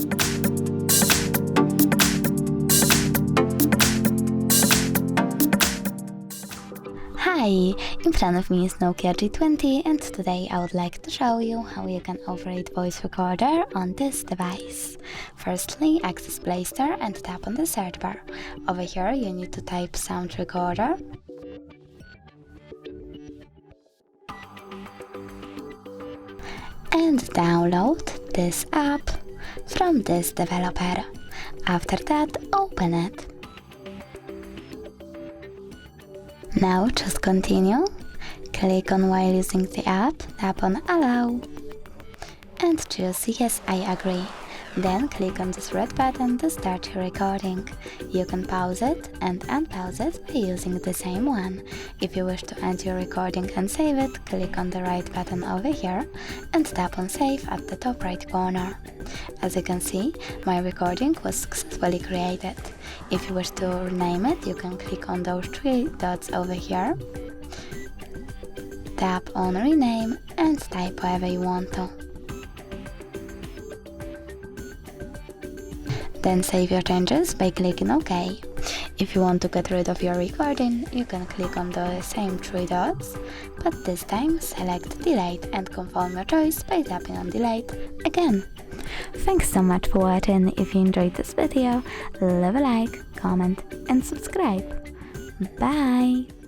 Hi, in front of me is Nokia G20 and today I would like to show you how you can operate voice recorder on this device. Firstly, access Play Store and tap on the search bar. Over here you need to type sound recorder. And download this app from this developer. After that, open it. Now just continue, click on while using the app, tap on allow and choose yes, I agree. Then click on this red button to start your recording. You can pause it and unpause it by using the same one. If you wish to end your recording and save it, click on the right button over here and tap on save at the top right corner. As you can see, my recording was successfully created. If you wish to rename it, you can click on those three dots over here, tap on rename and type whatever you want to. Then save your changes by clicking OK. If you want to get rid of your recording, you can click on the same three dots, but this time select delete and confirm your choice by tapping on delete again. Thanks so much for watching. If you enjoyed this video, leave a like, comment and subscribe. Bye!